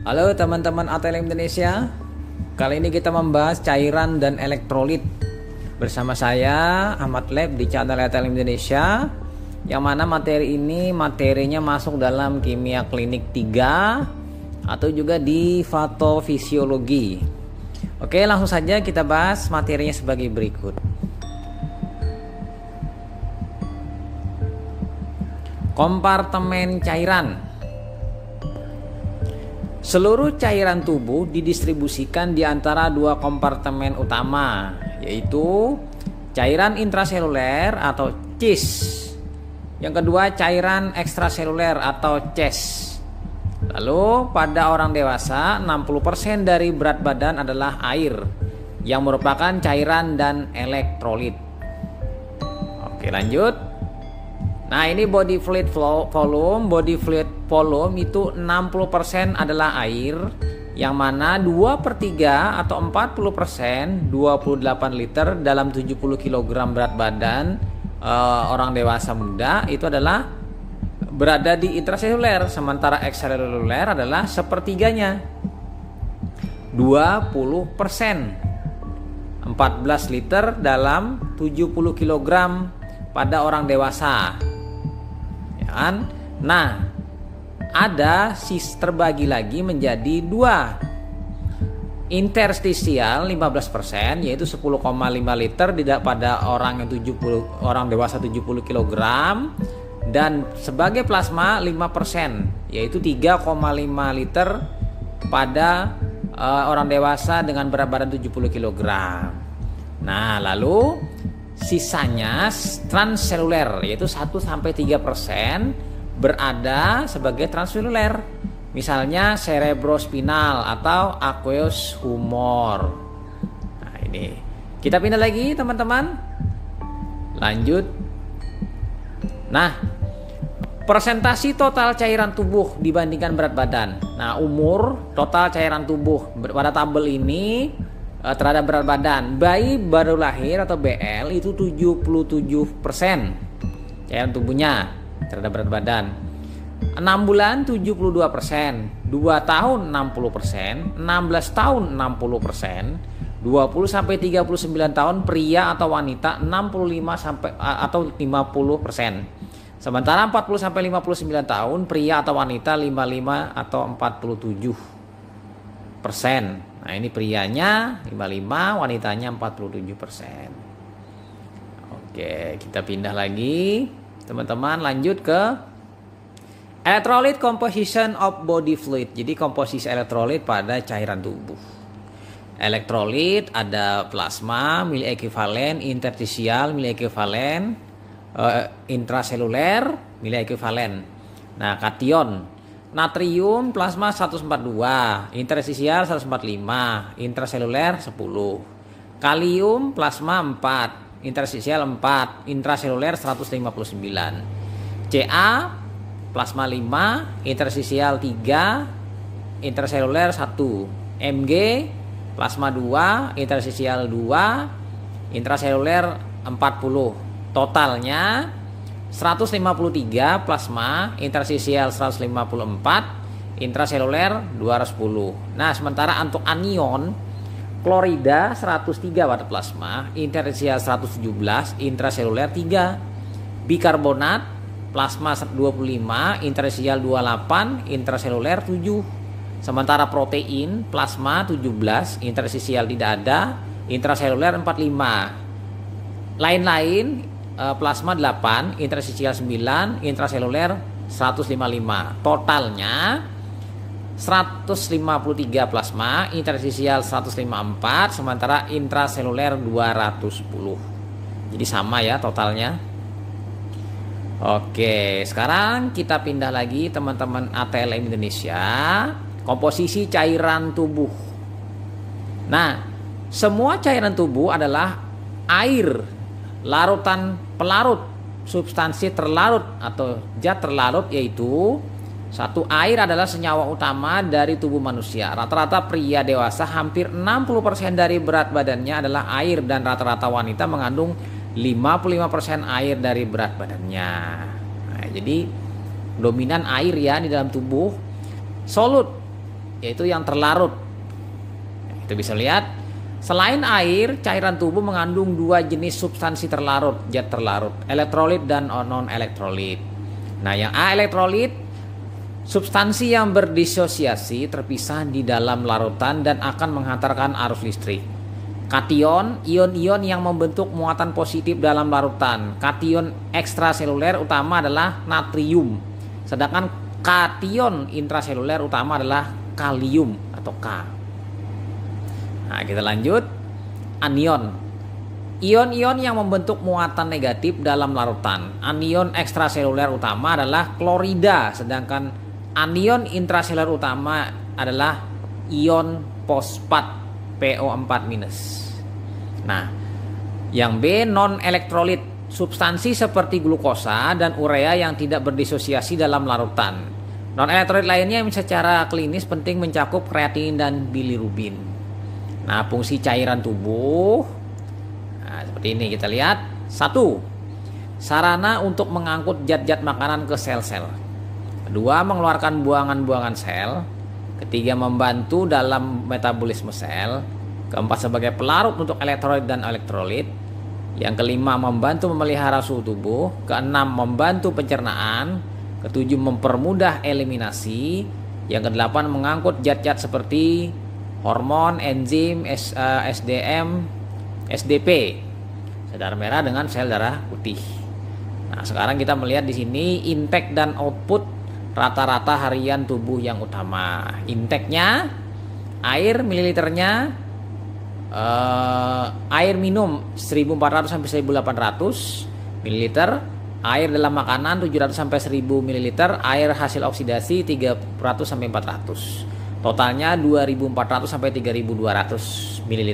Halo teman-teman ATLM Indonesia. Kali ini kita membahas cairan dan elektrolit bersama saya Ahmad Lab di channel ATLM Indonesia. Yang mana materi ini materinya masuk dalam kimia klinik 3 atau juga di patofisiologi. Oke, langsung saja kita bahas materinya sebagai berikut. Kompartemen cairan. Seluruh cairan tubuh didistribusikan di antara dua kompartemen utama, yaitu cairan intraseluler atau CIS. Yang kedua cairan ekstraseluler atau CES. Lalu pada orang dewasa 60% dari berat badan adalah air yang merupakan cairan dan elektrolit. Oke, lanjut. Nah, ini body fluid volume. Body fluid volume itu 60% adalah air, yang mana 2/3 atau 40%, 28 liter dalam 70 kg berat badan orang dewasa muda itu adalah berada di intraseluler, sementara ekstraseluler adalah sepertiganya, 20%, 14 liter dalam 70 kg pada orang dewasa. Kan? Nah, ada terbagi lagi menjadi dua. Interstisial 15%, yaitu 10,5 liter pada orang yang orang dewasa 70 kg, dan sebagai plasma 5%, yaitu 3,5 liter pada orang dewasa dengan berat badan 70 kg. Nah, lalu sisanya transseluler, yaitu 1-3% berada sebagai transseluler. Misalnya cerebrospinal atau aqueous humor. Nah, ini kita pindah lagi teman-teman. Lanjut. Nah, persentasi total cairan tubuh dibandingkan berat badan. Nah, umur total cairan tubuh pada tabel ini terhadap berat badan. Bayi baru lahir atau BL itu 77% cairan tubuhnya terhadap berat badan. 6 bulan 72%, 2 tahun 60%, 16 tahun 60%, 20 sampai 39 tahun pria atau wanita 65 sampai atau 50%. Sementara 40 sampai 59 tahun pria atau wanita 55 atau 47%. Nah, ini prianya 55, wanitanya 47%. Oke, kita pindah lagi. Teman-teman, lanjut ke electrolyte composition of body fluid. Jadi komposisi elektrolit pada cairan tubuh. Elektrolit ada plasma, miliekivalen, interstisial, miliekivalen, intraseluler, miliekivalen. Nah, kation. Natrium plasma 142, interstisial 145, intraseluler 10. Kalium plasma 4, interstisial 4, intraseluler 159. Ca plasma 5, interstisial 3, intraseluler 1. Mg plasma 2, interstisial 2, intraseluler 40. Totalnya 153 plasma, interstisial 154, intraseluler 210. Nah, sementara untuk anion, klorida 103 pada plasma, interstisial 117, intraseluler 3. Bikarbonat plasma 25, interstisial 28, intraseluler 7. Sementara protein plasma 17, interstisial tidak ada, intraseluler 45. Lain-lain plasma 8, interstisial 9, intraseluler 155. Totalnya 153 plasma, interstisial 154, sementara intraseluler 210. Jadi sama ya totalnya. Oke, sekarang kita pindah lagi teman-teman ATLM Indonesia. Komposisi cairan tubuh. Nah, semua cairan tubuh adalah air, larutan pelarut, substansi terlarut atau zat terlarut, yaitu satu, air adalah senyawa utama dari tubuh manusia. Rata-rata pria dewasa hampir 60% dari berat badannya adalah air, dan rata-rata wanita mengandung 55% air dari berat badannya. Nah, jadi dominan air ya di dalam tubuh. Solut yaitu yang terlarut. Kita bisa lihat, selain air, cairan tubuh mengandung dua jenis substansi terlarut, zat terlarut, elektrolit dan non-elektrolit. Nah, yang A elektrolit, substansi yang berdisosiasi terpisah di dalam larutan dan akan menghantarkan arus listrik. Kation, ion-ion yang membentuk muatan positif dalam larutan. Kation ekstraseluler utama adalah natrium, sedangkan kation intraseluler utama adalah kalium atau K. Nah, kita lanjut. Anion, ion-ion yang membentuk muatan negatif dalam larutan. Anion ekstraseluler utama adalah klorida, sedangkan anion intraseluler utama adalah ion fosfat PO4-. Nah, yang B non-elektrolit, substansi seperti glukosa dan urea yang tidak berdisosiasi dalam larutan. Non-elektrolit lainnya yang secara klinis penting mencakup kreatin dan bilirubin. Nah, fungsi cairan tubuh, nah, seperti ini kita lihat. 1. Sarana untuk mengangkut zat-zat makanan ke sel-sel. 2. Mengeluarkan buangan-buangan sel. 3. Membantu dalam metabolisme sel. 4. Sebagai pelarut untuk elektrolit dan elektrolit. Yang 5. Membantu memelihara suhu tubuh. 6. Membantu pencernaan. 7. Mempermudah eliminasi. Yang 8. Mengangkut zat-zat seperti hormon, enzim, SDM, SDP, sel darah merah dengan sel darah putih. Nah, sekarang kita melihat di sini intake dan output rata-rata harian tubuh yang utama. Intake-nya air mililiternya, air minum 1400 sampai 1800 ml, air dalam makanan 700 sampai 1000 ml, air hasil oksidasi 300 sampai 400. Totalnya 2400 sampai 3200 ml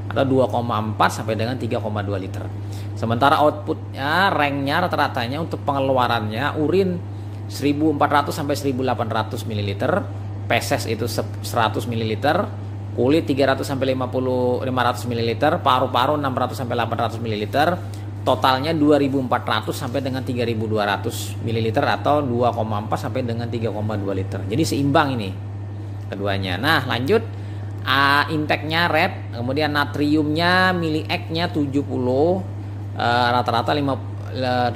atau 2,4 sampai dengan 3,2 liter. Sementara outputnya, ranknya rata-ratanya untuk pengeluarannya urin 1400 sampai 1800 ml, feses itu 100 ml, kulit 300 sampai 500 ml, paru-paru 600 sampai 800 ml. Totalnya 2400 sampai dengan 3200 ml atau 2,4 sampai dengan 3,2 liter. Jadi seimbang ini keduanya. Nah, lanjut. Intake-nya red, kemudian natriumnya miliek-nya 70, rata-rata 70,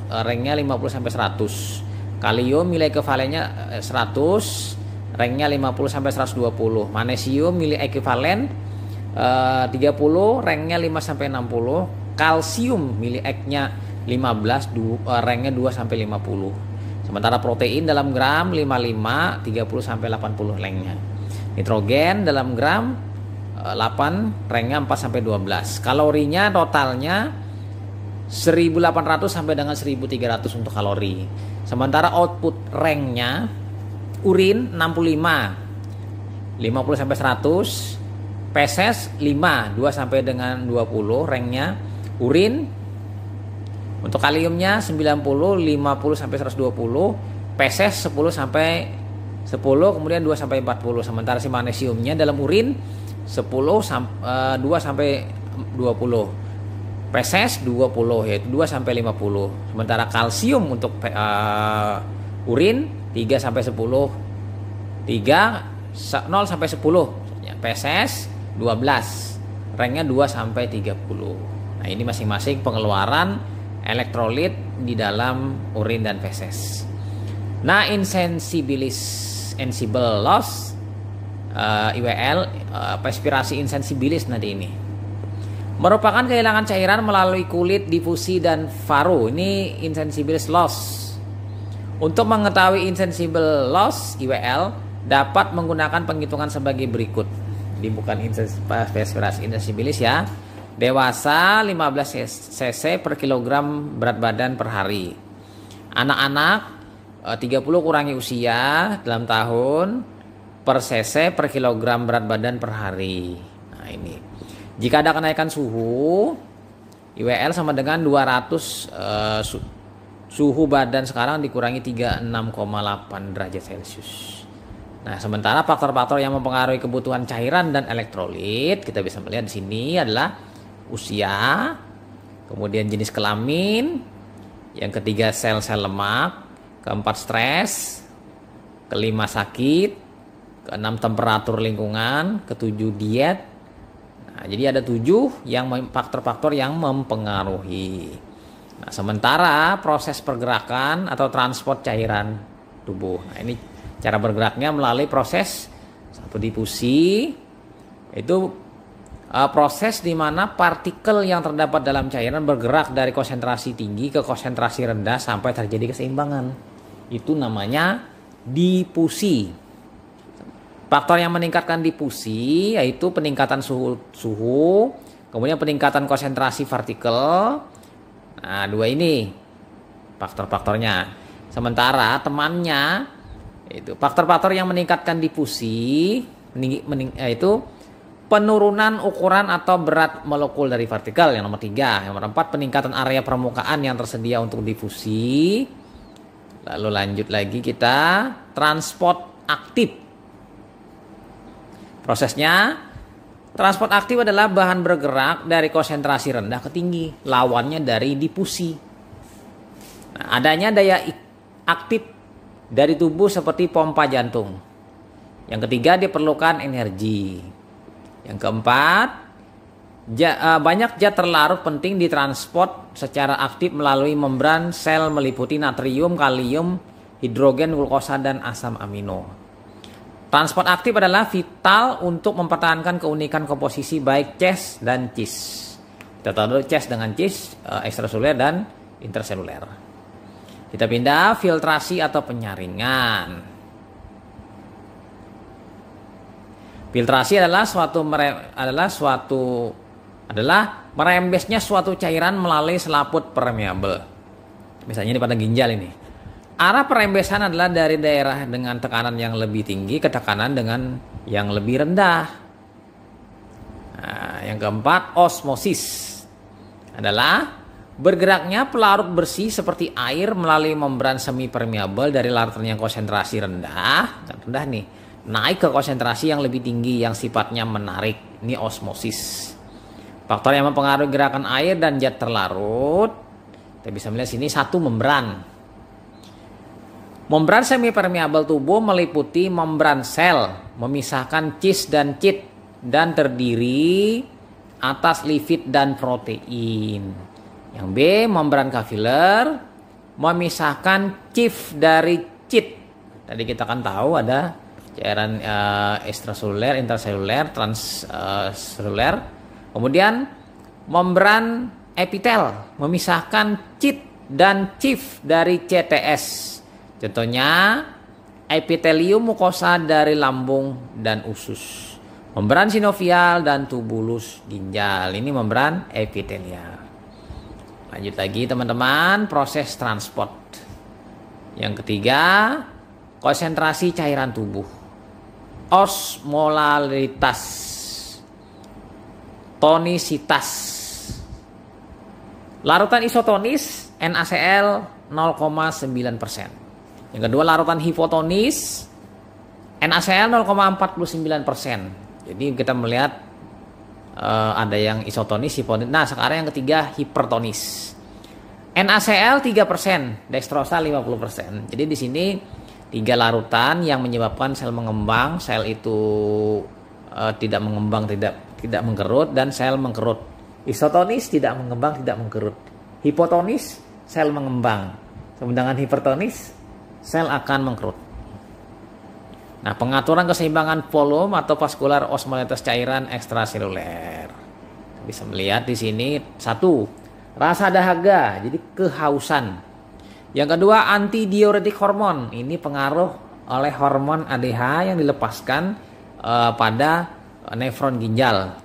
ranknya 50 sampai 100. Kalium nilai ekivalennya 100, ranknya 50 sampai 120. Manesium nilai ekivalen 30, ranknya 5 sampai 60. Kalsium milieknya 15, ranknya 2 sampai 50. Sementara protein dalam gram 55, 30 sampai 80 ranknya. Nitrogen dalam gram 8, ranknya 4 sampai 12. Kalorinya totalnya 1800 sampai dengan 1300 untuk kalori. Sementara output ranknya urin 65, 50 sampai 100, feses 5, 2 sampai dengan 20 ranknya. Urin untuk kaliumnya 90, 50 sampai 120, feses 10 sampai 10, kemudian 2 sampai 40. Sementara si manesiumnya dalam urin 2 sampai 20. Feses 20, yaitu 2 sampai 50. Sementara kalsium untuk urin 3 sampai 10. 0 sampai 10. Feses 12. Ranknya 2 sampai 30. Nah, ini masing-masing pengeluaran elektrolit di dalam urin dan feses. Nah, insensible loss, IWL, perspirasi insensibilis nanti ini merupakan kehilangan cairan melalui kulit, difusi dan faru. Ini insensibilis loss. Untuk mengetahui insensible loss IWL dapat menggunakan penghitungan sebagai berikut. Ini bukan perspirasi insensibilis ya. Dewasa 15 cc per kilogram berat badan per hari. Anak-anak 30 kurangi usia dalam tahun per cc per kilogram berat badan per hari. Nah, ini. Jika ada kenaikan suhu, IWL sama dengan 200 suhu badan sekarang dikurangi 36,8 derajat Celcius. Nah, sementara faktor-faktor yang mempengaruhi kebutuhan cairan dan elektrolit kita bisa melihat di sini adalah usia, kemudian jenis kelamin, yang ketiga sel-sel lemak, keempat stres, kelima sakit, keenam temperatur lingkungan, ketujuh diet. Nah, jadi ada 7 yang faktor-faktor yang mempengaruhi. Nah, sementara proses pergerakan atau transport cairan tubuh. Nah, ini cara bergeraknya melalui proses satu difusi, itu proses di mana partikel yang terdapat dalam cairan bergerak dari konsentrasi tinggi ke konsentrasi rendah sampai terjadi keseimbangan. Itu namanya difusi. Faktor yang meningkatkan difusi yaitu peningkatan suhu, kemudian peningkatan konsentrasi partikel. Nah, 2 ini faktor-faktornya. Sementara temannya itu faktor-faktor yang meningkatkan difusi yaitu penurunan ukuran atau berat molekul dari partikel yang nomor 3. Yang nomor 4 peningkatan area permukaan yang tersedia untuk difusi. Lalu lanjut lagi kita transport aktif. Prosesnya transport aktif adalah bahan bergerak dari konsentrasi rendah ke tinggi, lawannya dari difusi. Nah, adanya daya aktif dari tubuh seperti pompa jantung. Yang ketiga diperlukan energi. Yang keempat, banyak zat terlarut penting ditransport secara aktif melalui membran sel meliputi natrium, kalium, hidrogen, glukosa, dan asam amino. Transport aktif adalah vital untuk mempertahankan keunikan komposisi baik CES dan CIS. Kita tahu dulu CES dengan CIS, ekstraseluler dan interseluler. Kita pindah filtrasi atau penyaringan. Filtrasi adalah merembesnya suatu cairan melalui selaput permeabel. Misalnya ini pada ginjal ini. Arah perembesan adalah dari daerah dengan tekanan yang lebih tinggi ke tekanan dengan yang lebih rendah. Nah, yang keempat, osmosis adalah bergeraknya pelarut bersih seperti air melalui membran semi permeabel dari larutan yang konsentrasi rendah nih, naik ke konsentrasi yang lebih tinggi yang sifatnya menarik. Ini osmosis. Faktor yang mempengaruhi gerakan air dan zat terlarut, kita bisa melihat sini satu membran. Membran semi permeabel tubuh meliputi membran sel, memisahkan cis dan cit, dan terdiri atas lipid dan protein. Yang B, membran kapiler, memisahkan cif dari cit. Tadi kita kan tahu ada cairan ekstraseluler, interseluler, transseluler. Kemudian membran epitel memisahkan cit dan cif dari CTS. Contohnya epitelium mukosa dari lambung dan usus. Membran sinovial dan tubulus ginjal. Ini membran epitelial. Lanjut lagi teman-teman, proses transport. Yang ketiga, konsentrasi cairan tubuh. Osmolaritas, tonisitas. Larutan isotonis NaCl 0,9%. Yang kedua larutan hipotonis NaCl 0,49%. Jadi kita melihat ada yang isotonis, hipotonis. Nah, sekarang yang ketiga hipertonis. NaCl 3%, dextrosa 50%. Jadi di sini 3 larutan yang menyebabkan sel mengembang, sel itu tidak mengembang, tidak mengkerut, dan sel mengkerut. Isotonis tidak mengembang, tidak mengkerut. Hipotonis sel mengembang. Sedangkan hipertonis sel akan mengkerut. Nah, pengaturan keseimbangan volume atau vaskular osmolitas cairan ekstraseluler. Bisa melihat di sini 1, rasa dahaga, jadi kehausan. Yang kedua, antidiuretik hormon. Ini pengaruh oleh hormon ADH yang dilepaskan pada nefron ginjal.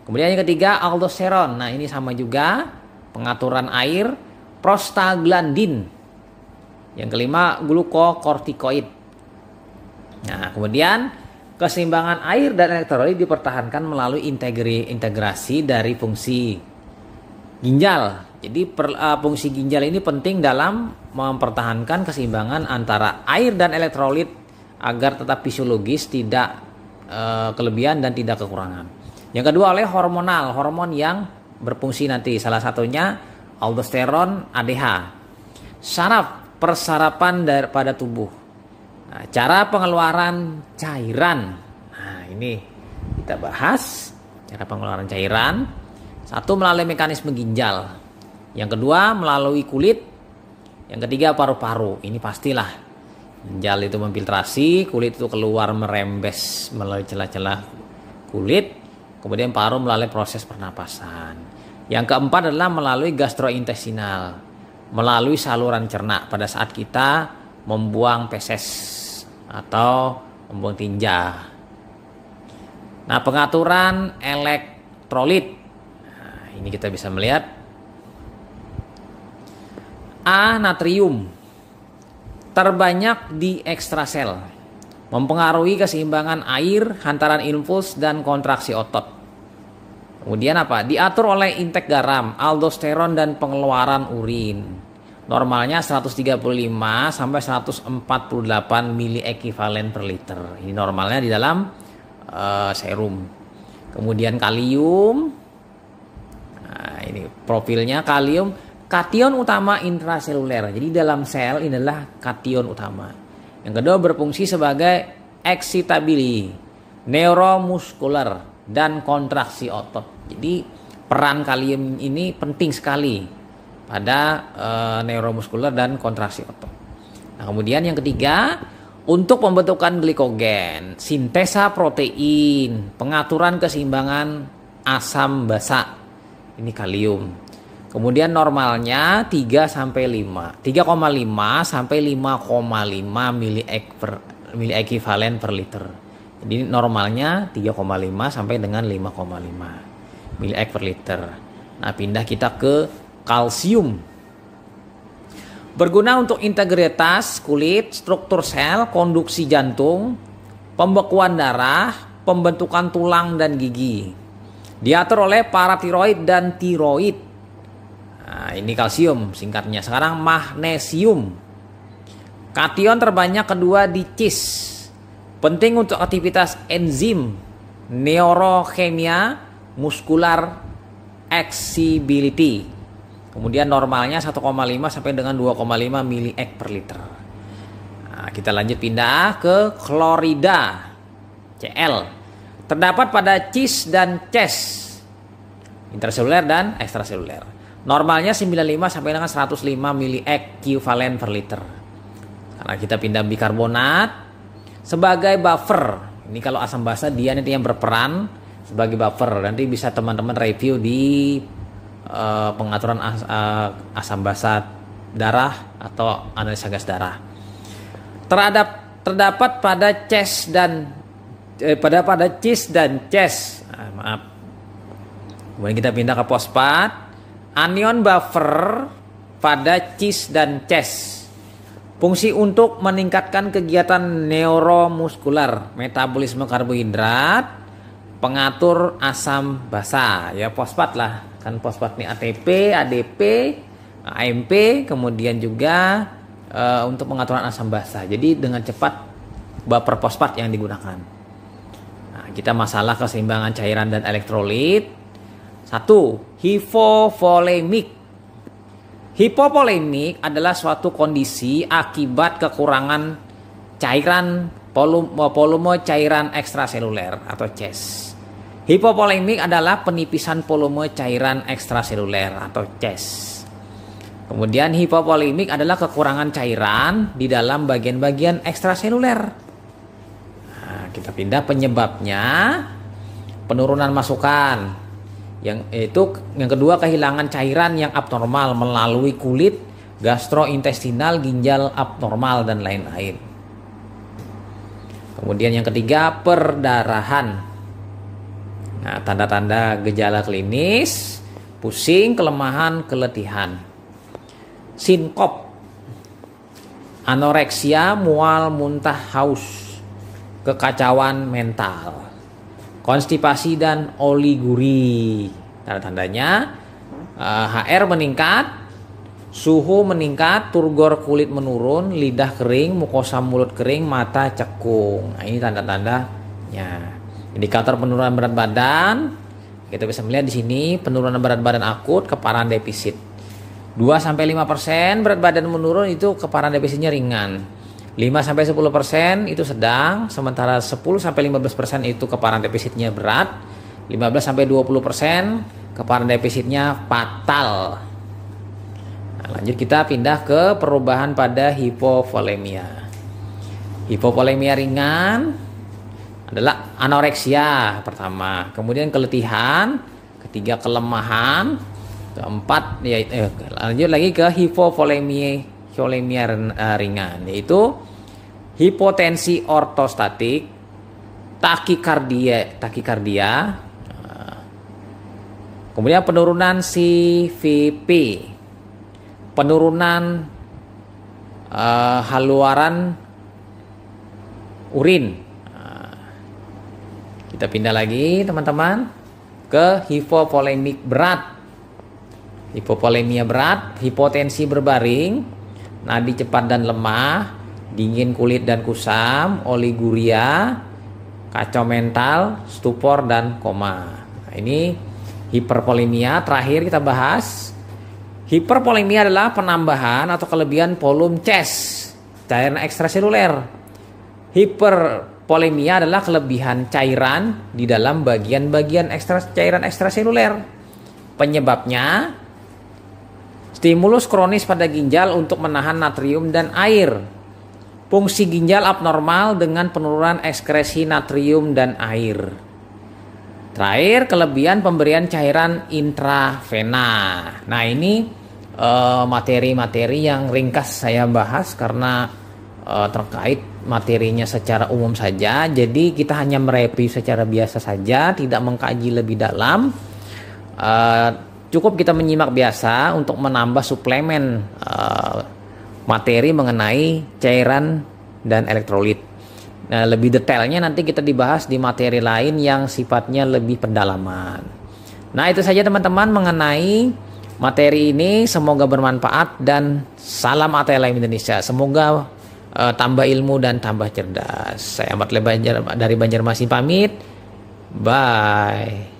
Kemudian yang ketiga, aldosteron. Nah, ini sama juga pengaturan air, prostaglandin. Yang kelima, glukokortikoid. Nah, kemudian keseimbangan air dan elektrolit dipertahankan melalui integrasi dari fungsi ginjal. Jadi fungsi ginjal ini penting dalam mempertahankan keseimbangan antara air dan elektrolit agar tetap fisiologis, tidak kelebihan dan tidak kekurangan. Yang kedua oleh hormon yang berfungsi nanti, salah satunya aldosteron ADH. Saraf, persarapan pada tubuh. Nah, cara pengeluaran cairan. Nah, ini kita bahas cara pengeluaran cairan. Satu, melalui mekanisme ginjal. Yang kedua, melalui kulit. Yang ketiga, paru-paru. Ini pastilah. Ginjal itu memfiltrasi, kulit itu keluar merembes melalui celah-celah kulit. Kemudian paru melalui proses pernapasan. Yang keempat adalah melalui gastrointestinal, melalui saluran cerna pada saat kita membuang feses atau membuang tinja. Nah, pengaturan elektrolit. Nah, ini kita bisa melihat A. Natrium terbanyak di ekstrasel, mempengaruhi keseimbangan air, hantaran impuls, dan kontraksi otot. Kemudian apa? Diatur oleh intake garam, aldosteron, dan pengeluaran urin. Normalnya 135 sampai 148 mili ekivalen per liter. Ini normalnya di dalam serum. Kemudian kalium. Nah, ini profilnya kalium, kation utama intraseluler. Jadi dalam sel ini adalah kation utama. Yang kedua berfungsi sebagai excitabili, neuromuskular, dan kontraksi otot. Jadi peran kalium ini penting sekali pada neuromuskular dan kontraksi otot. Nah, kemudian yang ketiga, untuk pembentukan glikogen, sintesa protein, pengaturan keseimbangan asam basa. Ini kalium. Kemudian normalnya 3,5 sampai 5,5 mili ekivalen per liter. Jadi normalnya 3,5 sampai dengan 5,5 mili per liter. Nah, pindah kita ke kalsium. Berguna untuk integritas kulit, struktur sel, konduksi jantung, pembekuan darah, pembentukan tulang dan gigi. Diatur oleh paratiroid dan tiroid. Nah, ini kalsium singkatnya. Sekarang magnesium. Kation terbanyak kedua di cis. Penting untuk aktivitas enzim, neurokimia, muskular excitability. Kemudian normalnya 1,5 sampai dengan 2,5 mili per liter. Nah, kita lanjut pindah ke klorida, Cl. Terdapat pada cis dan ces, intraseluler dan ekstraseluler. Normalnya 95 sampai dengan 105 mili ekivalen per liter. Karena kita pindah bikarbonat sebagai buffer. Ini kalau asam basa dia nanti yang berperan sebagai buffer. Nanti bisa teman-teman review di pengaturan asam basa darah atau analisa gas darah. Terdapat pada cis dan cis dan ces. Maaf. Kemudian kita pindah ke fosfat. Anion buffer pada cis dan ces. Fungsi untuk meningkatkan kegiatan neuromuskular, metabolisme karbohidrat, pengatur asam basa, ya fosfat lah. Kan fosfat ini ATP, ADP, AMP, kemudian juga untuk pengaturan asam basa. Jadi dengan cepat buffer fosfat yang digunakan. Nah, kita masalah keseimbangan cairan dan elektrolit. 1. Hipovolemik. Hipovolemik adalah suatu kondisi akibat kekurangan cairan volume cairan ekstraseluler atau CES. Hipovolemik adalah penipisan volume cairan ekstraseluler atau CES. Kemudian hipovolemik adalah kekurangan cairan di dalam bagian-bagian ekstraseluler. Nah, kita pindah penyebabnya, penurunan masukan. Yang kedua, kehilangan cairan yang abnormal melalui kulit, gastrointestinal, ginjal abnormal, dan lain-lain. Kemudian yang ketiga, perdarahan. Nah, tanda-tanda gejala klinis: pusing, kelemahan, keletihan. Sinkop, anoreksia, mual, muntah, haus, kekacauan mental, konstipasi, dan oliguri. Tanda-tandanya HR meningkat, suhu meningkat, turgor kulit menurun, lidah kering, mukosa mulut kering, mata cekung. Nah, ini tanda-tandanya. Indikator penurunan berat badan, kita bisa melihat di sini penurunan berat badan akut, keparahan defisit. 2-5% berat badan menurun itu keparahan defisitnya ringan. 5-10% itu sedang, sementara 10-15% itu keparaan defisitnya berat, 15-20% keparaan defisitnya fatal. Nah, lanjut kita pindah ke perubahan pada hipovolemia. Hipovolemia ringan adalah anoreksia pertama, kemudian keletihan, ketiga kelemahan, keempat lanjut lagi ke hipovolemia ringan, yaitu hipotensi ortostatik, takikardia, kemudian penurunan CVP, penurunan haluaran urin. Kita pindah lagi teman-teman ke hipovolemik berat. Hipovolemia berat, hipotensi berbaring, nadi cepat dan lemah, dingin kulit dan kusam, oliguria, kacau mental, stupor dan koma. Nah, ini hipervolemia. Terakhir kita bahas, hipervolemia adalah penambahan atau kelebihan volume CES, cairan ekstraseluler. Hipervolemia adalah kelebihan cairan di dalam bagian-bagian cairan ekstraseluler. Penyebabnya stimulus kronis pada ginjal untuk menahan natrium dan air. Fungsi ginjal abnormal dengan penurunan ekskresi natrium dan air. Terakhir, kelebihan pemberian cairan intravena. Nah, ini materi-materi yang ringkas saya bahas karena terkait materinya secara umum saja. Jadi kita hanya mereview secara biasa saja, tidak mengkaji lebih dalam. Cukup kita menyimak biasa untuk menambah suplemen materi mengenai cairan dan elektrolit. Nah, lebih detailnya nanti kita dibahas di materi lain yang sifatnya lebih pendalaman. Nah, itu saja teman-teman mengenai materi ini. Semoga bermanfaat dan salam ATLM Indonesia. Semoga tambah ilmu dan tambah cerdas. Saya Ahmad dari Banjarmasin pamit. Bye.